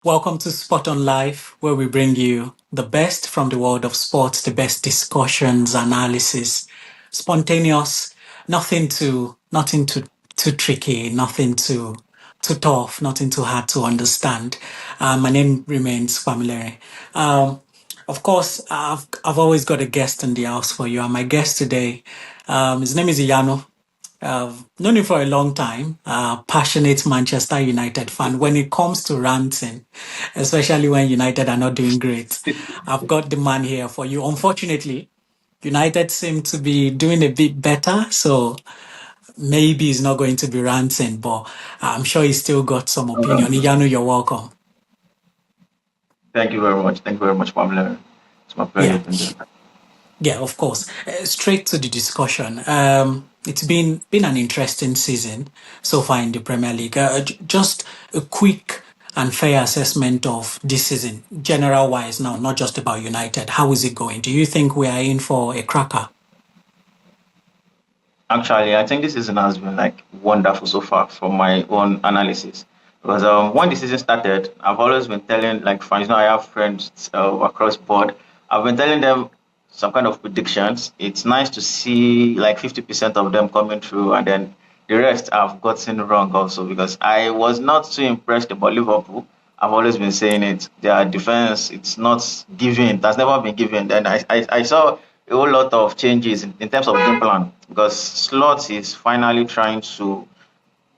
Welcome to Spot on Life, where we bring you the best from the world of sports, the best discussions, analysis, spontaneous, nothing too tricky, nothing too tough, nothing too hard to understand. My name remains Family. Um, of course, I've always got a guest in the house for you, and my guest today, his name is Iyano. I've known him for a long time, passionate Manchester United fan. When it comes to ranting, especially when United are not doing great, I've got the man here for you. Unfortunately, United seem to be doing a bit better, so maybe he's not going to be ranting, but I'm sure he's still got some opinion. Iyanu, you're welcome. Thank you very much. Thank you very much, Pamela. It's my pleasure Yeah. to do that. Yeah, of course. Straight to the discussion. It's been an interesting season so far in the Premier League. Just a quick and fair assessment of this season, general wise now, not just about United. How is it going? Do you think we are in for a cracker? Actually, I think this season has been like wonderful so far from my own analysis. Because when the season started, I've always been telling like fans, I have friends across board. I've been telling them some kind of predictions. It's nice to see like 50% of them coming through, and then the rest I've gotten wrong also because I was not too impressed about Liverpool. I've always been saying it. Their defense, it's not given. It has never been given. And I saw a whole lot of changes in terms of game plan because Slot is finally trying to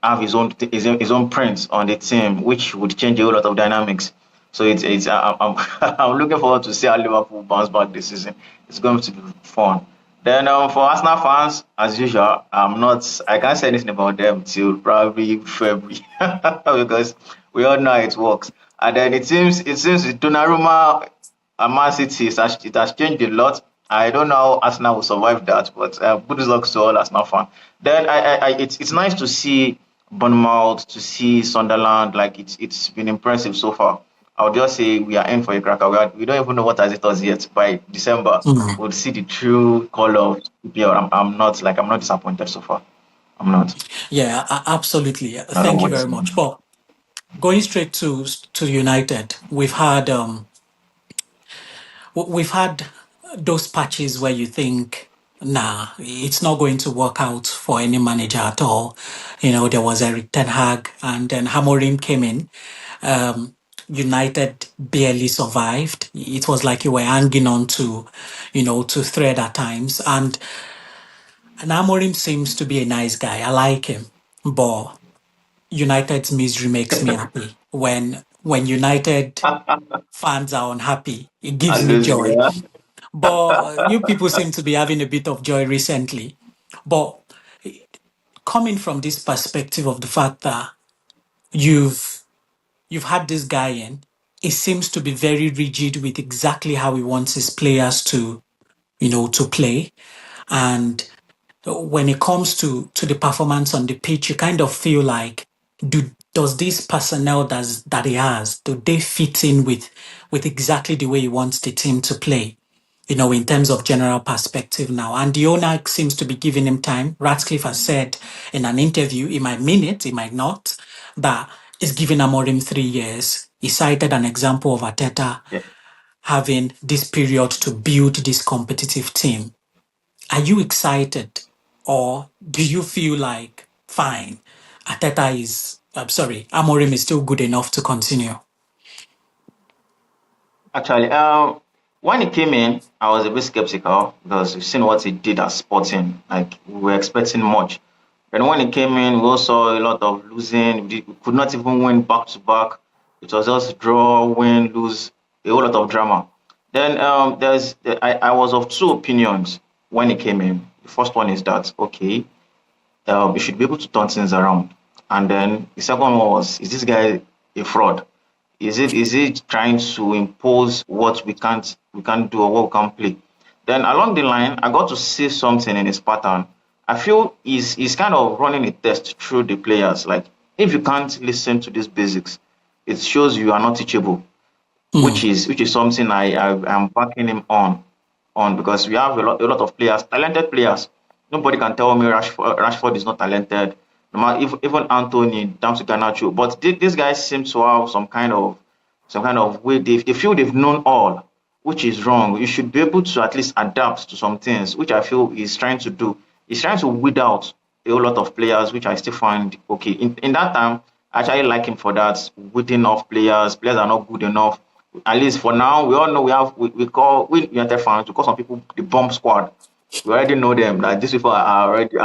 have his own print on the team, which would change a whole lot of dynamics. So it's I'm I'm looking forward to see how Liverpool bounce back this season. It's going to be fun. Then for Arsenal fans, as usual, I can't say anything about them till probably February because we all know how it works. And then it seems with Donnarumma and Man City, it has changed a lot. I don't know how Arsenal will survive that, but good luck to all Arsenal fans. Then it's nice to see Bournemouth, to see Sunderland. Like it's been impressive so far. I'll just say we are in for a cracker. We don't even know what has it us yet. By December, Mm. we'll see the true color of PL. I'm not disappointed so far. I'm not. Yeah, absolutely. I don't know Thank you what. very much. But going straight to United, we've had those patches where you think, nah, it's not going to work out for any manager at all. There was Eric Ten Hag, and then Hamorim came in. Um, United barely survived. It was like you were hanging on to thread at times. And Amorim seems to be a nice guy. I like him, but United's misery makes me happy. When United fans are unhappy, it gives At me least, joy. yeah. But you people seem to be having a bit of joy recently. But coming from this perspective of the fact that you've you've had this guy in, he seems to be very rigid with exactly how he wants his players to play. And when it comes to the performance on the pitch, you kind of feel like, does this personnel that he has, do they fit in with exactly the way he wants the team to play? In terms of general perspective now. And the owner seems to be giving him time. Ratcliffe has said in an interview, he might mean it, he might not, that he's giving Amorim 3 years. He cited an example of Ateta Yeah. having this period to build this competitive team. Are you excited, or do you feel like, fine, I'm sorry, Amorim is still good enough to continue? Actually, when he came in, I was a bit skeptical because we've seen what he did at Sporting. Like we were expecting much. And when he came in, we also saw a lot of losing. We could not even win back to back. It was just draw, win, lose, a whole lot of drama. Then I was of two opinions when he came in. The first one is that okay, you should be able to turn things around. And then the second one was, is this guy a fraud? Is it trying to impose what we can't do or what we can't play? Then along the line, I got to see something in his pattern. I feel he's kind of running a test through the players. Like if you can't listen to these basics, it shows you are not teachable, which Mm, is something I am backing him on because we have a lot of players, talented players. Nobody can tell me Rashford is not talented. No matter even Anthony, down to Garnacho. But these guys seem to have some kind of some kind of way. They feel they've known all, which is wrong. You should be able to at least adapt to some things, which I feel he's trying to do. He's trying to weed out a whole lot of players, which I still find okay. In that time, I actually like him for that. Weeding off players, players are not good enough. At least for now, we all know we United fans, we call some people the bomb squad. We already know them. Like these people are already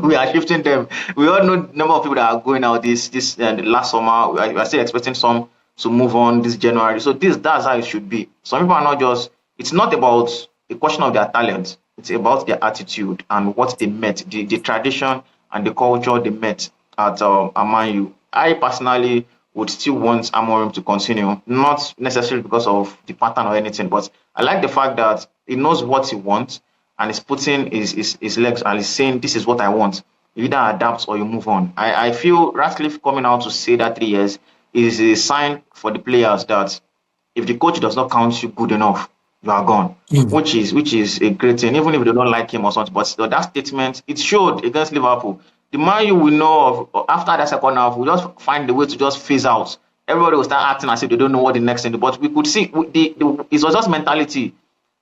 we are shifting them. We all know the number of people that are going out this the last summer. We are still expecting some to move on this January. So that's how it should be. Some people are not just. It's not about a question of their talent. It's about their attitude and what they met, the tradition and the culture they met at Man U. I personally would still want Amorim to continue, not necessarily because of the pattern or anything, but I like the fact that he knows what he wants and he's putting his legs and he's saying, this is what I want. You either adapt or you move on. I feel Ratcliffe coming out to say that 3 years is a sign for the players that if the coach does not count you good enough, you are gone. Mm. Which is a great thing, even if they don't like him or something. But still, that statement it showed against Liverpool. The man you will know of after that second half will just find the way to just phase out. Everybody will start acting as if they don't know what the next thing. But we could see it was just mentality.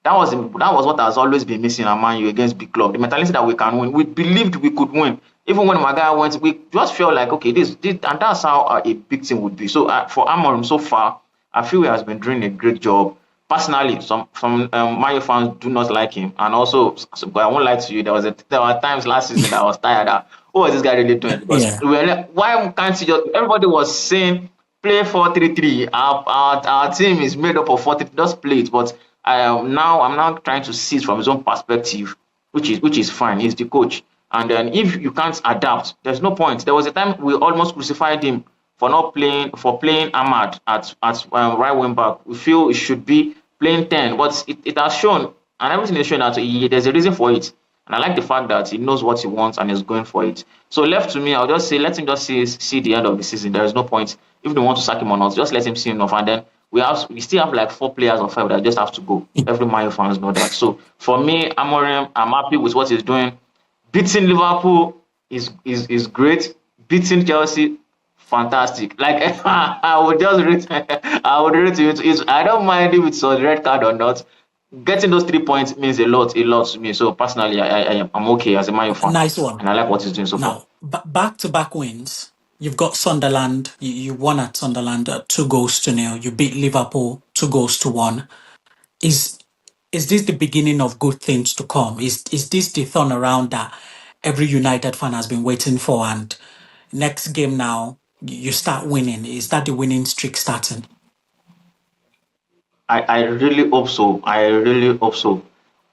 That was what has always been missing at Man U against big club. The mentality that we can win. We believed we could win. Even when Maguire went, we just felt like okay, this and that's how a big team would be. So for Amorim so far, I feel he has been doing a great job. Personally, some Man U fans do not like him, and also, but I won't lie to you, there were times last season that I was tired. What was this guy really doing? Because Yeah. we were like, why can't he just? Everybody was saying play 4-3-3. Our team is made up of 4-3. Just play it. But now I'm now trying to see it from his own perspective, which is fine. He's the coach, and then if you can't adapt, there's no point. There was a time we almost crucified him for playing Ahmad at right wing back. We feel it should be playing 10, but it has shown and everything is showing that there's a reason for it. And I like the fact that he knows what he wants and is going for it. So left to me, I'll just say let him just see the end of the season. There is no point if they want to sack him or not. Just let him see enough, and then we still have like 4 players or 5 that just have to go. Every Man fans know that. So for me, Amorim, I'm happy with what he's doing. Beating Liverpool is great. Beating Chelsea, fantastic. Like I would just rate, I would rate it. I don't mind if it's a red card or not. Getting those 3 points means a lot to me. So personally, I'm okay as a Man U fan, Nice one. and I like what he's doing so far. Now, back to back wins. You've got Sunderland. You won at Sunderland 2 goals to nil. You beat Liverpool 2 goals to 1. Is is this the beginning of good things to come? Is this the turnaround that every United fan has been waiting for? And next game now, you start winning. Is that the winning streak starting? I really hope so. I really hope so.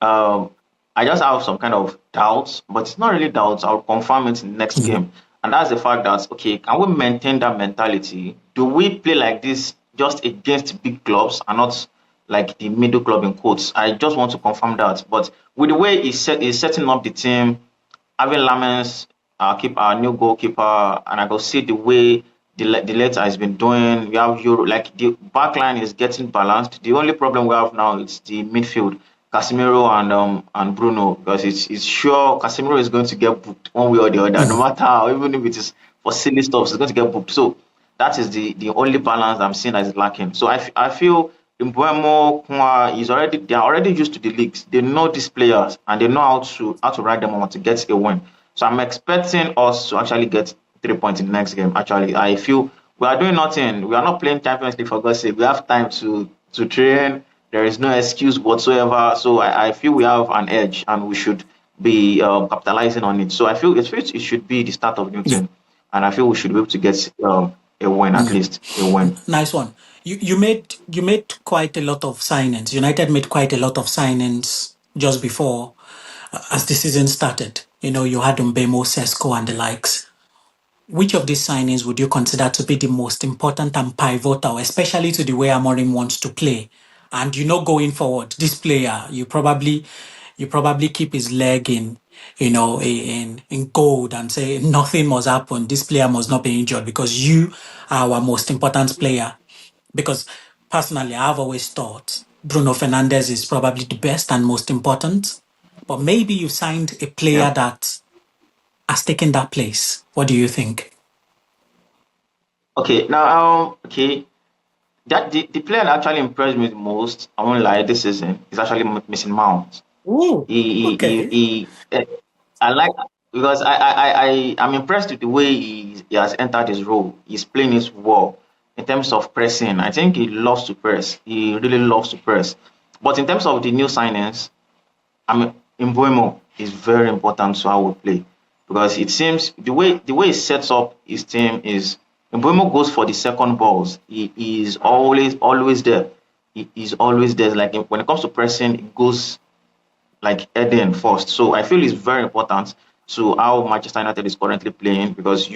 Um, I just have some kind of doubts, but it's not really doubts. I'll confirm it in the next Mm. game. And that's the fact that, okay, can we maintain that mentality? Do we play like this just against big clubs and not like the middle club in quotes? I just want to confirm that. But with the way he's setting up the team, having Lamens, our new goalkeeper, and I go see the way the letter has been doing. We have Euro, like the back line is getting balanced. The only problem we have now is the midfield, Casemiro and Bruno, because it's sure Casemiro is going to get booked one way or the other, no Mm. matter how, even if it is for silly stuff, it's going to get booked. So that is the only balance I'm seeing that is lacking. So I feel Mbuemo, Kuma is already they are already used to the leagues. They know these players and they know how to ride them on to get a win. So I'm expecting us to actually get 3 points in the next game. Actually, I feel we are doing nothing. We are not playing Champions League for God's sake. We have time to train. There is no excuse whatsoever. So I feel we have an edge and we should be capitalizing on it. So it should be the start of a new Yeah. thing, and I feel we should be able to get a win at Mm. least a win. Nice one. You made quite a lot of signings. United made quite a lot of signings just before as the season started. You had Mbemo, Sesko, and the likes. Which of these signings would you consider to be the most important and pivotal, especially to the way Amorim wants to play? And going forward, this player, you probably keep his leg in gold and say nothing must happen. This player must not be injured because you are our most important player. Because personally, I've always thought Bruno Fernandes is probably the best and most important. But maybe you signed a Yeah. player that has taken that place. What do you think? Okay. Now, okay. that the player that actually impressed me the most, I won't lie, this season is actually missing Mount. Oh, okay. I like because I'm impressed with the way he has entered his role. He's playing it well in terms of pressing. I think he loves to press. He really loves to press. But in terms of the new signings, I mean, Mbuemo is very important to how we play because it seems the way he sets up his team is Mbuemo goes for the second balls. He is always there. He is always there. Like when it comes to pressing, it goes like Eden first. So I feel it's very important to how Manchester United is currently playing because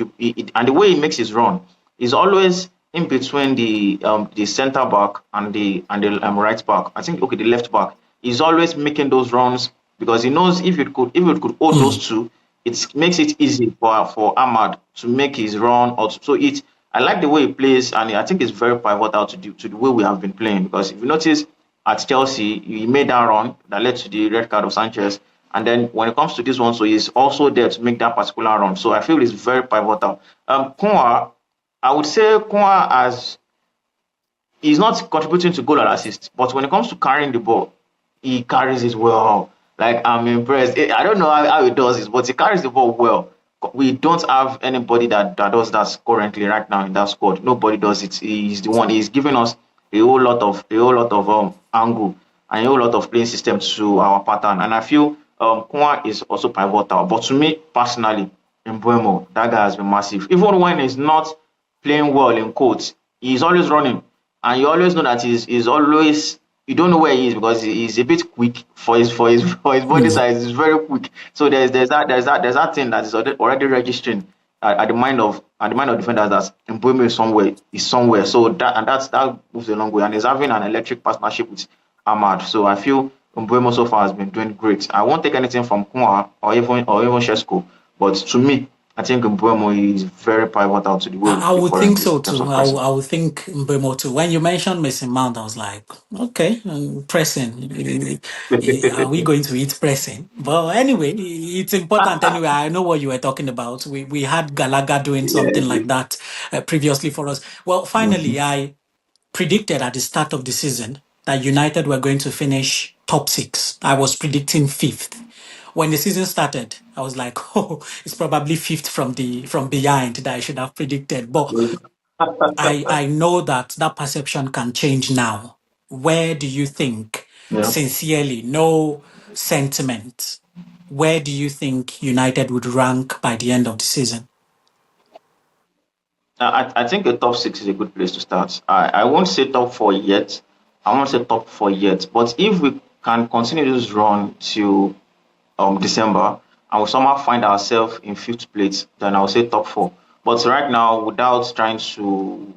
and the way he makes his run is always in between the centre back and the right back. I think okay the left back. He's always making those runs because he knows if it could hold Hmm. those two, it makes it easy for Ahmad to make his run. So it I like the way he plays, and I think it's very pivotal to the way we have been playing. Because if you notice at Chelsea, he made that run that led to the red card of Sanchez, and then when it comes to this one, so he's also there to make that particular run. So I feel it's very pivotal. Kunwa, I would say Kunwa has he's not contributing to goal and assist, but when it comes to carrying the ball, he carries it well. Like I'm impressed. I don't know how he does it, but he carries the ball well. We don't have anybody that does that currently right now in that squad. Nobody does it. He's the one. He's giving us a whole lot of angle and a whole lot of playing system to our pattern. And I feel Kwan is also pivotal. But to me personally, Mbuemo, that guy has been massive. Even when he's not playing well in quotes, he's always running and you always know that he's always you don't know where he is because he's a bit quick for his body Hmm. size. He's very quick. So there's that thing that is already registering at the mind of defenders that Mbeumo is somewhere. So that moves a long way, and he's having an electric partnership with Ahmad. So I feel Mbeumo so far has been doing great. I won't take anything from Kumar or even Shesko, but to me, I think Mbeumo is very pivotal to the way we I play would think currently so in terms too. of I, pressing. would- I would think Mbemo too. When you mentioned Mason Mount, I was like, okay, pressing. Are we going to eat pressing? But anyway, it's important anyway. I know what you were talking about. We had Galaga doing something Yes. like that previously for us. Well, finally, Mhm. I predicted at the start of the season that United were going to finish top six. I was predicting fifth. When the season started, I was like, oh, it's probably fifth from behind that I should have predicted. But I know that that perception can change now. Where do you think, Yeah. sincerely, no sentiment, where do you think United would rank by the end of the season? I think a top six is a good place to start. I won't say top four yet. I won't say top four yet. But if we can continue this run till December and we somehow find ourselves in fifth place, then I'll say top four. But right now, without trying to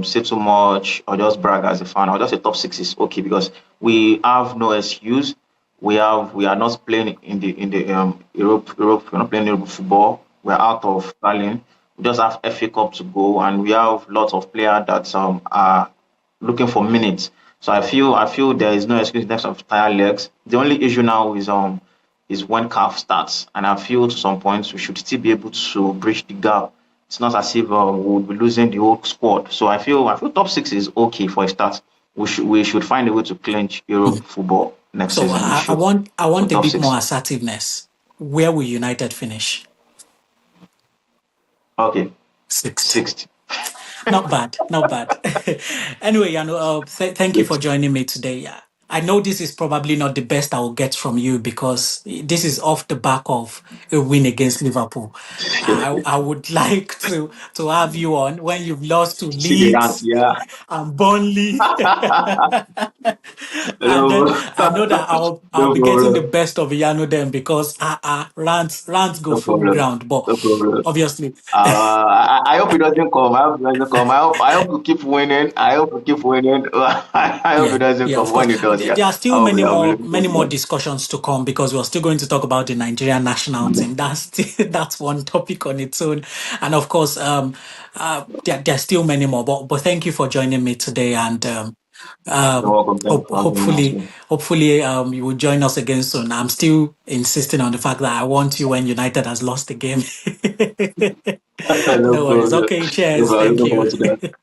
say too much or just brag as a fan, I'll just say top six is okay because we have no excuse. We are not playing in the Europe. We're not playing Europe football. We're out of Berlin. We just have FA Cup to go, and we have lots of players that are looking for minutes. So I feel there is no excuse in terms of tired legs. The only issue now is when CAF starts, and I feel to some points we should still be able to bridge the gap. It's not as if we would be losing the whole squad. So I feel top six is okay for a start. We should find a way to clinch Europe Mm. football next So season. We I should. want I So want a top bit more six. assertiveness. Where will United finish? Okay. Sixth. Sixth. Not bad, not bad. Anyway, thank you for Sixth. joining me today. Yeah. I know this is probably not the best I will get from you because this is off the back of a win against Liverpool. I would like to have you on when you've lost to See the rank, Leeds yeah. and Burnley. And then No, I know that I'll no be getting the problem. best of Yano then because rants go No full problem. ground. But No problem. obviously, I hope it doesn't come. I hope it doesn't come. I hope you keep winning. I hope you keep winning. I hope it yeah, doesn't yeah, come. of course. When it does, yeah, There are still I'll be looking many forward to more that. discussions to come because we're still going to talk about the Nigerian national team. That's that's one topic on its own, and of course, there are still many more. But thank you for joining me today, and You're um, welcome. Thanks for having me as well. hopefully, you will join us again soon. I'm still insisting on the fact that I want you when United has lost the game. No No worries. problem. Okay, No cheers. problem. Thank Looking you. forward to that.